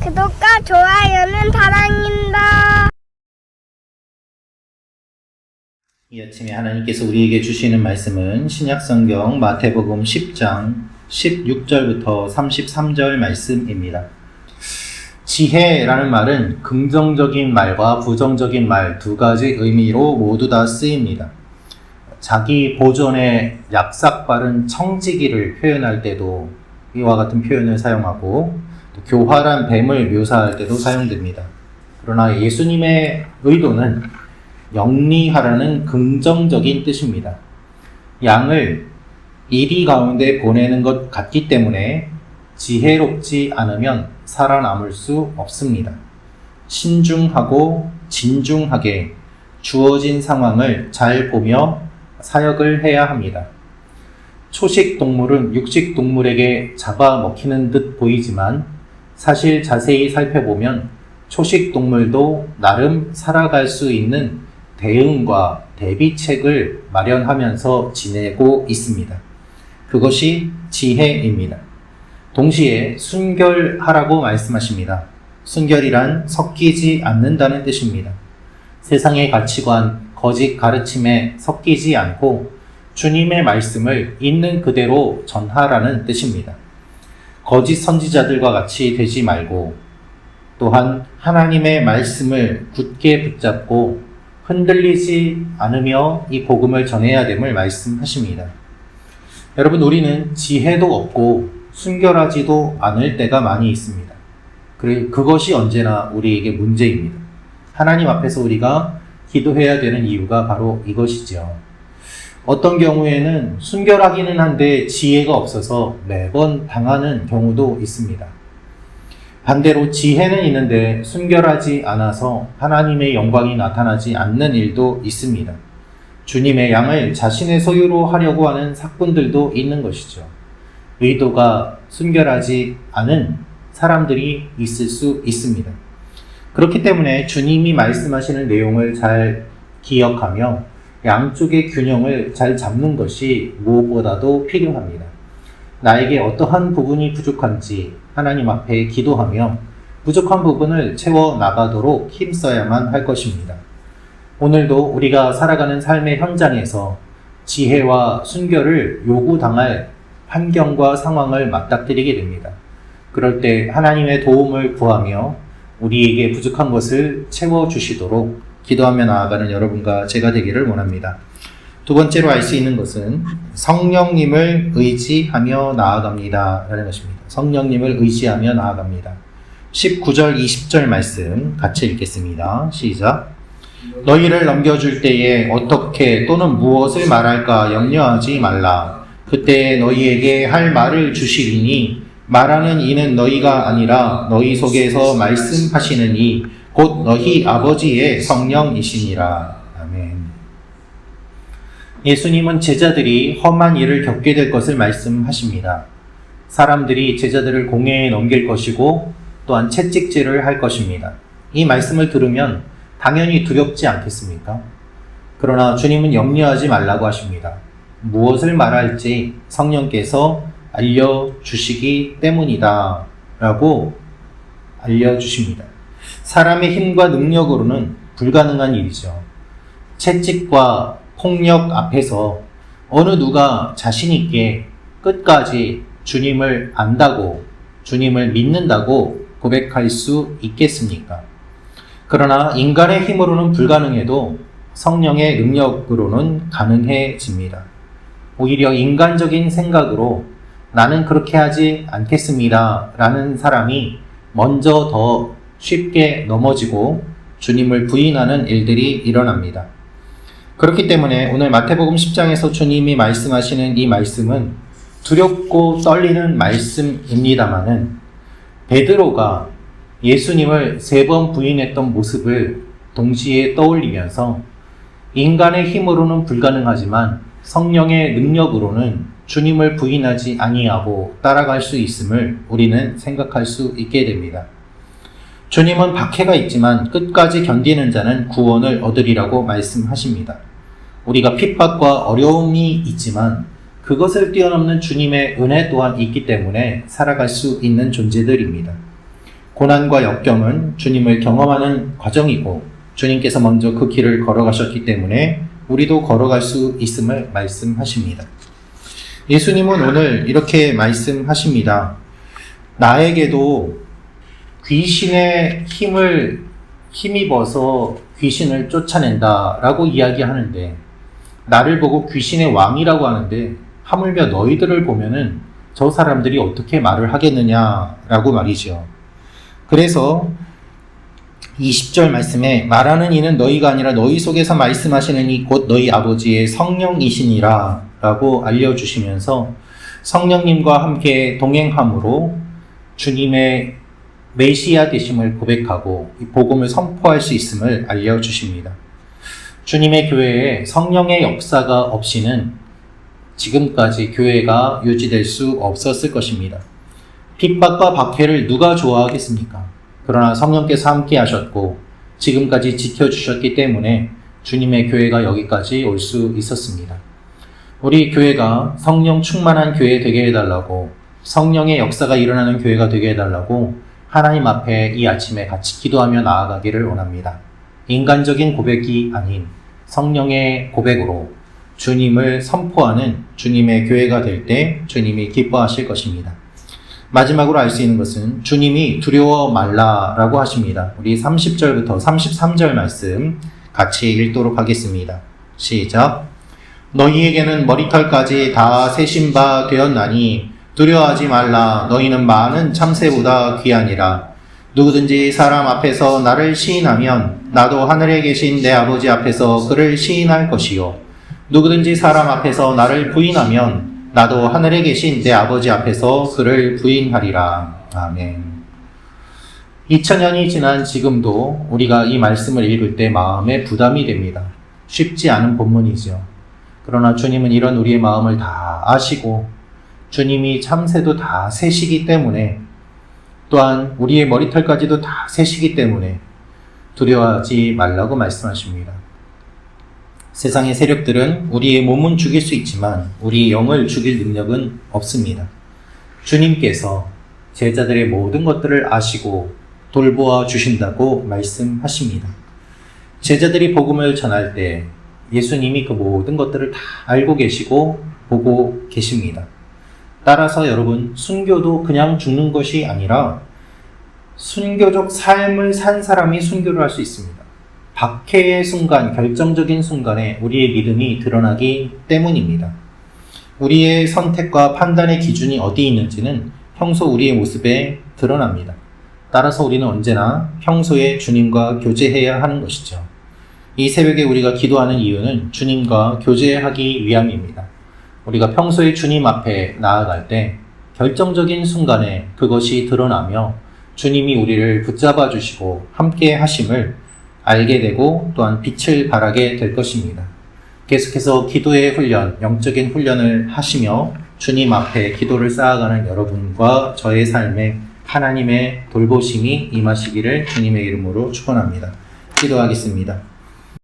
구독과 좋아요는 사랑입니다. 이 아침에 하나님께서 우리에게 주시는 말씀은 신약성경 마태복음 10장 16절부터 33절 말씀입니다. 지혜라는 말은 긍정적인 말과 부정적인 말 두 가지 의미로 모두 다 쓰입니다. 자기 보존에 얍삭 바른 청지기를 표현할 때도 이와 같은 표현을 사용하고 또 교활한 뱀을 묘사할 때도 사용됩니다. 그러나 예수님의 의도는 영리하라는 긍정적인 뜻입니다. 양을 이리 가운데 보내는 것 같기 때문에 지혜롭지 않으면 살아남을 수 없습니다. 신중하고 진중하게 주어진 상황을 잘 보며 사역을 해야 합니다. 초식 동물은 육식 동물에게 잡아먹히는 듯 보이지만 사실 자세히 살펴보면 초식 동물도 나름 살아갈 수 있는 대응과 대비책을 마련하면서 지내고 있습니다. 그것이 지혜입니다. 동시에 순결하라고 말씀하십니다. 순결이란 섞이지 않는다는 뜻입니다. 세상의 가치관, 거짓 가르침에 섞이지 않고 주님의 말씀을 있는 그대로 전하라는 뜻입니다. 거짓 선지자들과 같이 되지 말고 또한 하나님의 말씀을 굳게 붙잡고 흔들리지 않으며 이 복음을 전해야 됨을 말씀하십니다. 여러분, 우리는 지혜도 없고 순결하지도 않을 때가 많이 있습니다. 그것이 언제나 우리에게 문제입니다. 하나님 앞에서 우리가 기도해야 되는 이유가 바로 이것이죠. 어떤 경우에는 순결하기는 한데 지혜가 없어서 매번 당하는 경우도 있습니다. 반대로 지혜는 있는데 순결하지 않아서 하나님의 영광이 나타나지 않는 일도 있습니다. 주님의 양을 자신의 소유로 하려고 하는 사꾼들도 있는 것이죠. 의도가 순결하지 않은 사람들이 있을 수 있습니다. 그렇기 때문에 주님이 말씀하시는 내용을 잘 기억하며 양쪽의 균형을 잘 잡는 것이 무엇보다도 필요합니다. 나에게 어떠한 부분이 부족한지 하나님 앞에 기도하며 부족한 부분을 채워 나가도록 힘써야만 할 것입니다. 오늘도 우리가 살아가는 삶의 현장에서 지혜와 순결을 요구당할 환경과 상황을 맞닥뜨리게 됩니다. 그럴 때 하나님의 도움을 구하며 우리에게 부족한 것을 채워주시도록 기도하며 나아가는 여러분과 제가 되기를 원합니다. 두 번째로 알 수 있는 것은 성령님을 의지하며 나아갑니다 라는 것입니다. 성령님을 의지하며 나아갑니다. 19절 20절 말씀 같이 읽겠습니다. 시작. 너희를 넘겨줄 때에 어떻게 또는 무엇을 말할까 염려하지 말라. 그때 너희에게 할 말을 주시리니 말하는 이는 너희가 아니라 너희 속에서 말씀하시는 이 곧 너희 아버지의 성령이시니라. 아멘. 예수님은 제자들이 험한 일을 겪게 될 것을 말씀하십니다. 사람들이 제자들을 공회에 넘길 것이고 또한 채찍질을 할 것입니다. 이 말씀을 들으면 당연히 두렵지 않겠습니까? 그러나 주님은 염려하지 말라고 하십니다. 무엇을 말할지 성령께서 알려주시기 때문이다 라고 알려주십니다. 사람의 힘과 능력으로는 불가능한 일이죠. 채찍과 폭력 앞에서 어느 누가 자신 있게 끝까지 주님을 안다고, 주님을 믿는다고 고백할 수 있겠습니까? 그러나 인간의 힘으로는 불가능해도 성령의 능력으로는 가능해집니다. 오히려 인간적인 생각으로 나는 그렇게 하지 않겠습니다 라는 사람이 먼저 더 쉽게 넘어지고 주님을 부인하는 일들이 일어납니다. 그렇기 때문에 오늘 마태복음 10장에서 주님이 말씀하시는 이 말씀은 두렵고 떨리는 말씀입니다마는 베드로가 예수님을 3번 부인했던 모습을 동시에 떠올리면서 인간의 힘으로는 불가능하지만 성령의 능력으로는 주님을 부인하지 아니하고 따라갈 수 있음을 우리는 생각할 수 있게 됩니다. 주님은 박해가 있지만 끝까지 견디는 자는 구원을 얻으리라고 말씀하십니다. 우리가 핍박과 어려움이 있지만 그것을 뛰어넘는 주님의 은혜 또한 있기 때문에 살아갈 수 있는 존재들입니다. 고난과 역경은 주님을 경험하는 과정이고 주님께서 먼저 그 길을 걸어가셨기 때문에 우리도 걸어갈 수 있음을 말씀하십니다. 예수님은 오늘 이렇게 말씀하십니다. 나에게도 귀신의 힘을 힘입어서 귀신을 쫓아낸다 라고 이야기하는데, 나를 보고 귀신의 왕이라고 하는데 하물며 너희들을 보면은 저 사람들이 어떻게 말을 하겠느냐라고 말이죠. 그래서 20절 말씀에 말하는 이는 너희가 아니라 너희 속에서 말씀하시는 이 곧 너희 아버지의 성령이시니라 라고 알려주시면서 성령님과 함께 동행함으로 주님의 메시아 되심을 고백하고 이 복음을 선포할 수 있음을 알려주십니다. 주님의 교회에 성령의 역사가 없이는 지금까지 교회가 유지될 수 없었을 것입니다. 핍박과 박해를 누가 좋아하겠습니까? 그러나 성령께서 함께 하셨고 지금까지 지켜주셨기 때문에 주님의 교회가 여기까지 올 수 있었습니다. 우리 교회가 성령 충만한 교회 되게 해달라고, 성령의 역사가 일어나는 교회가 되게 해달라고 하나님 앞에 이 아침에 같이 기도하며 나아가기를 원합니다. 인간적인 고백이 아닌 성령의 고백으로 주님을 선포하는 주님의 교회가 될 때 주님이 기뻐하실 것입니다. 마지막으로 알 수 있는 것은 주님이 두려워 말라라고 하십니다. 우리 30절부터 33절 말씀 같이 읽도록 하겠습니다. 시작. 너희에게는 머리털까지 다 세신 바 되었나니 두려워하지 말라. 너희는 많은 참새보다 귀하니라. 누구든지 사람 앞에서 나를 시인하면 나도 하늘에 계신 내 아버지 앞에서 그를 시인할 것이요. 누구든지 사람 앞에서 나를 부인하면 나도 하늘에 계신 내 아버지 앞에서 그를 부인하리라. 아멘. 2000년이 지난 지금도 우리가 이 말씀을 읽을 때 마음에 부담이 됩니다. 쉽지 않은 본문이죠. 그러나 주님은 이런 우리의 마음을 다 아시고 주님이 참새도 다 세시기 때문에, 또한 우리의 머리털까지도 다 세시기 때문에 두려워하지 말라고 말씀하십니다. 세상의 세력들은 우리의 몸은 죽일 수 있지만 우리의 영을 죽일 능력은 없습니다. 주님께서 제자들의 모든 것들을 아시고 돌보아 주신다고 말씀하십니다. 제자들이 복음을 전할 때 예수님이 그 모든 것들을 다 알고 계시고 보고 계십니다. 따라서 여러분, 순교도 그냥 죽는 것이 아니라 순교적 삶을 산 사람이 순교를 할 수 있습니다. 박해의 순간, 결정적인 순간에 우리의 믿음이 드러나기 때문입니다. 우리의 선택과 판단의 기준이 어디 있는지는 평소 우리의 모습에 드러납니다. 따라서 우리는 언제나 평소에 주님과 교제해야 하는 것이죠. 이 새벽에 우리가 기도하는 이유는 주님과 교제하기 위함입니다. 우리가 평소에 주님 앞에 나아갈 때 결정적인 순간에 그것이 드러나며 주님이 우리를 붙잡아 주시고 함께 하심을 알게 되고 또한 빛을 발하게 될 것입니다. 계속해서 기도의 훈련, 영적인 훈련을 하시며 주님 앞에 기도를 쌓아가는 여러분과 저의 삶에 하나님의 돌보심이 임하시기를 주님의 이름으로 축원합니다. 기도하겠습니다.